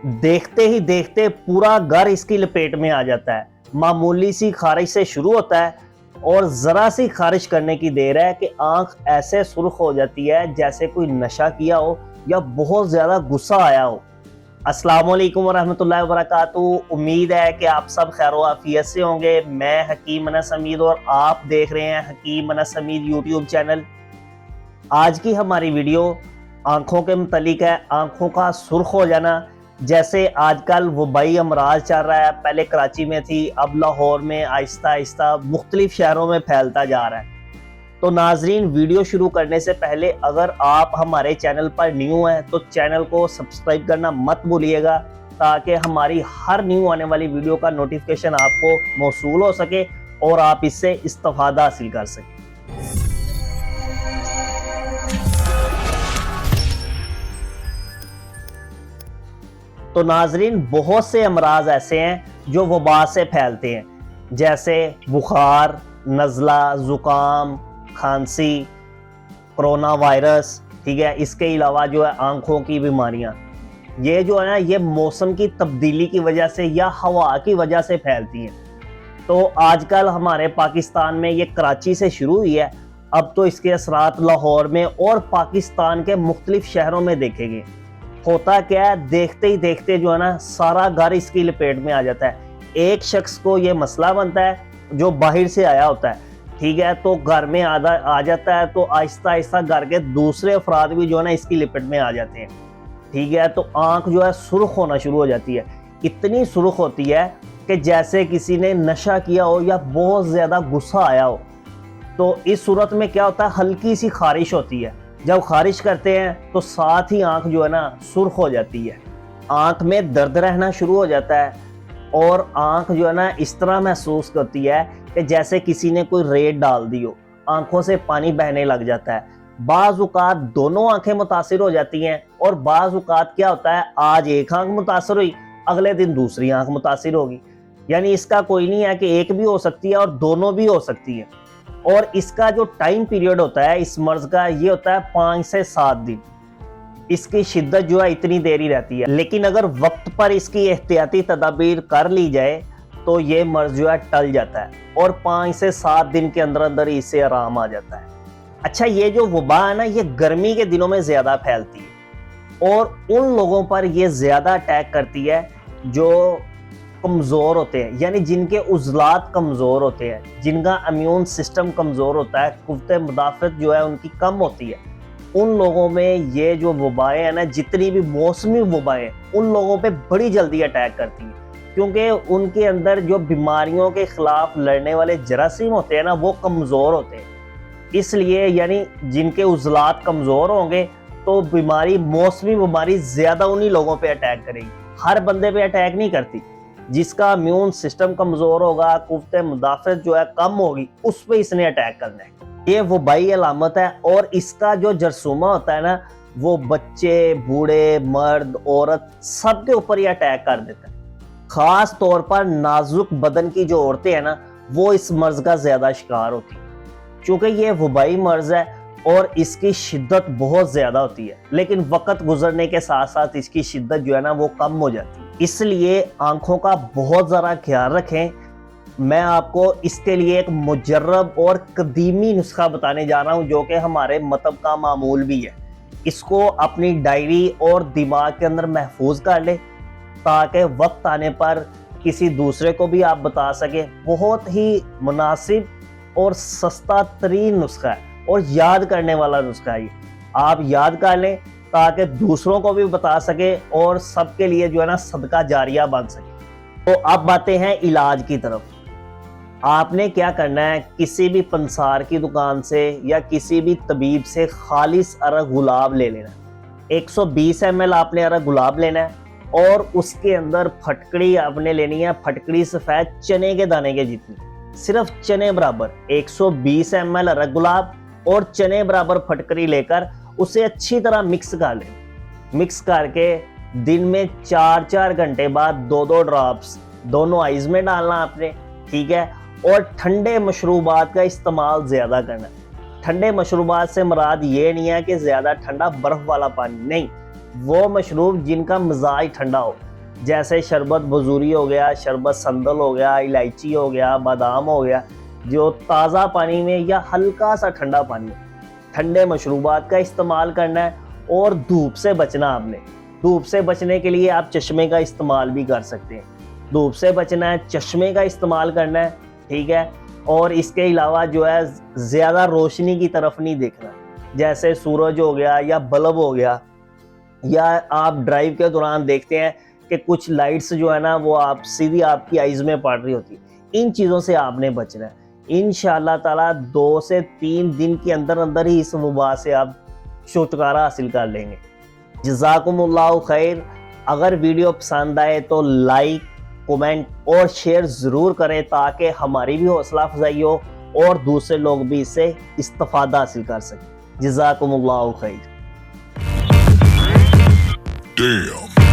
देखते ही देखते पूरा घर इसकी लपेट में आ जाता है। मामूली सी खारिश से शुरू होता है और ज़रा सी खारिश करने की देर है कि आंख ऐसे सुर्ख हो जाती है जैसे कोई नशा किया हो या बहुत ज़्यादा गुस्सा आया हो। अस्सलाम वालेकुम वरहमतुल्लाहि वबरकातुहू। उम्मीद है कि आप सब खैर आफियत से होंगे। मैं हकीम अनस हमीद और आप देख रहे हैं हकीम अनस हमीद यूट्यूब चैनल। आज की हमारी वीडियो आँखों के मुतल्लिक है। आँखों का सुर्ख हो जाना, जैसे आजकल वबाई अमराज चल रहा है, पहले कराची में थी, अब लाहौर में आहिस्ता आहिस्ता मुख्तलिफ शहरों में फैलता जा रहा है। तो नाजरीन, वीडियो शुरू करने से पहले अगर आप हमारे चैनल पर न्यू हैं तो चैनल को सब्सक्राइब करना मत भूलिएगा, ताकि हमारी हर न्यू आने वाली वीडियो का नोटिफिकेशन आपको मौसूल हो सके और आप इससे इस्तिफादा हासिल कर सकें। तो नाजरीन, बहुत से अमराज ऐसे हैं जो वबा से फैलते हैं, जैसे बुखार, नज़ला, ज़ुकाम, खांसी, कोरोना वायरस, ठीक है। इसके अलावा जो है आँखों की बीमारियां, ये जो है ना, ये मौसम की तब्दीली की वजह से या हवा की वजह से फैलती हैं। तो आजकल हमारे पाकिस्तान में ये कराची से शुरू हुई है, अब तो इसके असरात लाहौर में और पाकिस्तान के मुख्तलिफ शहरों में देखे गए। होता क्या है, देखते ही देखते जो है ना, सारा घर इसकी लपेट में आ जाता है। एक शख्स को ये मसला बनता है जो बाहर से आया होता है, ठीक है, तो घर में आ जाता है, तो आहिस्ता आहिस्ता घर के दूसरे अफराद भी जो है ना इसकी लपेट में आ जाते हैं, ठीक है। तो आंख जो है सुर्ख होना शुरू हो जाती है। इतनी सुर्ख होती है कि जैसे किसी ने नशा किया हो या बहुत ज़्यादा गुस्सा आया हो। तो इस सूरत में क्या होता है, हल्की सी खारिश होती है। जब खारिश करते हैं तो साथ ही आंख जो है ना सुर्ख हो जाती है, आंख में दर्द रहना शुरू हो जाता है और आंख जो है ना इस तरह महसूस करती है कि जैसे किसी ने कोई रेत डाल दी हो। आंखों से पानी बहने लग जाता है। बाज़ औक़ात दोनों आंखें मुतासिर हो जाती हैं और बाज़ औक़ात क्या होता है, आज एक आंख मुतासिर हुई, अगले दिन दूसरी आंख मुतासिर होगी। यानी इसका कोई नहीं है कि एक भी हो सकती है और दोनों भी हो सकती है। और इसका जो टाइम पीरियड होता है इस मर्ज का, ये होता है 5 से 7 दिन। इसकी शिद्दत जो है इतनी देरी रहती है, लेकिन अगर वक्त पर इसकी एहतियाती तदाबीर कर ली जाए तो ये मर्ज जो है टल जाता है और 5 से 7 दिन के अंदर अंदर इससे आराम आ जाता है। अच्छा, ये जो वबा है ना, ये गर्मी के दिनों में ज़्यादा फैलती है और उन लोगों पर ये ज़्यादा अटैक करती है जो कमज़ोर होते हैं, यानी जिनके उज़लात कमज़ोर होते हैं, जिनका इम्यून सिस्टम कमज़ोर होता है, क़ुव्वत मुदाफ़अत जो है उनकी कम होती है। उन लोगों में ये जो वबाएँ हैं ना, जितनी भी मौसमी वबाएँ, उन लोगों पे बड़ी जल्दी अटैक करती हैं, क्योंकि उनके अंदर जो बीमारियों के ख़िलाफ़ लड़ने वाले जरासीम होते हैं ना, वो कमज़ोर होते हैं। इसलिए यानी जिनके उज़लात कमज़ोर होंगे तो बीमारी, मौसमी बीमारी ज़्यादा उन्हीं लोगों पे अटैक करेगी, हर बंदे पे अटैक नहीं करती। जिसका इम्यून सिस्टम कमज़ोर होगा, क़ुव्वत मुदाफ़अत जो है कम होगी, उस पर इसने अटैक करना है। ये वबाई अलामत है और इसका जो जरसूमा होता है ना, वो बच्चे, बूढ़े, मर्द, औरत, सबके ऊपर ये अटैक कर देता है। ख़ास तौर पर नाजुक बदन की जो औरतें हैं ना, वो इस मर्ज़ का ज़्यादा शिकार होती हैं, चूँकि ये वबाई मर्ज़ है और इसकी शिद्दत बहुत ज़्यादा होती है, लेकिन वक़्त गुजरने के साथ साथ इसकी शिद्दत जो है ना वो कम हो जाती है। इसलिए आँखों का बहुत ज़रा ख्याल रखें। मैं आपको इसके लिए एक मुजर्रब और कदीमी नुस्खा बताने जा रहा हूँ, जो कि हमारे मतहब का मामूल भी है। इसको अपनी डायरी और दिमाग के अंदर महफूज कर ले, ताकि वक्त आने पर किसी दूसरे को भी आप बता सकें। बहुत ही मुनासिब और सस्ता तरीन नुस्खा है और याद करने वाला नुस्खा है। आप याद कर लें ताकि दूसरों को भी बता सके और सबके लिए जो है ना सदका जारिया बन सके। तो अब आते हैं इलाज की तरफ। आपने क्या करना है, किसी भी पंसार की दुकान से या किसी भी तबीब से खालिस अरग गुलाब ले लेना। 120 ml आपने अरग गुलाब लेना है और उसके अंदर फटकड़ी आपने लेनी है, फटकड़ी सफ़ेद चने के दाने के जितनी, सिर्फ चने बराबर। 120 ml अरग गुलाब और चने बराबर फटकड़ी लेकर उसे अच्छी तरह मिक्स कर लें। मिक्स करके दिन में 4-4 घंटे बाद 2-2 ड्रॉप्स दोनों आइज़ में डालना आपने, ठीक है। और ठंडे मशरूबात का इस्तेमाल ज़्यादा करना। ठंडे मशरूबात से मुराद ये नहीं है कि ज़्यादा ठंडा बर्फ़ वाला पानी, नहीं, वो मशरूब जिनका मिजाज ठंडा हो, जैसे शरबत बजूरी हो गया, शरबत संदल हो गया, इलायची हो गया, बादाम हो गया, जो ताज़ा पानी में या हल्का सा ठंडा पानी, ठंडे मशरूबात का इस्तेमाल करना है। और धूप से बचना आपने, धूप से बचने के लिए आप चश्मे का इस्तेमाल भी कर सकते हैं। धूप से बचना है, चश्मे का इस्तेमाल करना है, ठीक है। और इसके अलावा जो है ज़्यादा रोशनी की तरफ नहीं देखना, जैसे सूरज हो गया या बल्ब हो गया, या आप ड्राइव के दौरान देखते हैं कि कुछ लाइट्स जो है ना वो आप सीधी आपकी आइज़ में पड़ रही होती है। इन चीज़ों से आपने बचना है। इंशाअल्लाह ताला 2 से 3 दिन के अंदर अंदर ही इस वबा से आप छुटकारा हासिल कर लेंगे। जज़ाकुमुल्लाहु खैर। अगर वीडियो पसंद आए तो लाइक, कमेंट और शेयर ज़रूर करें ताकि हमारी भी हौसला अफजाई हो और दूसरे लोग भी इससे इस्तिफादा हासिल कर सकें। जज़ाकुमुल्लाहु खैर। Damn.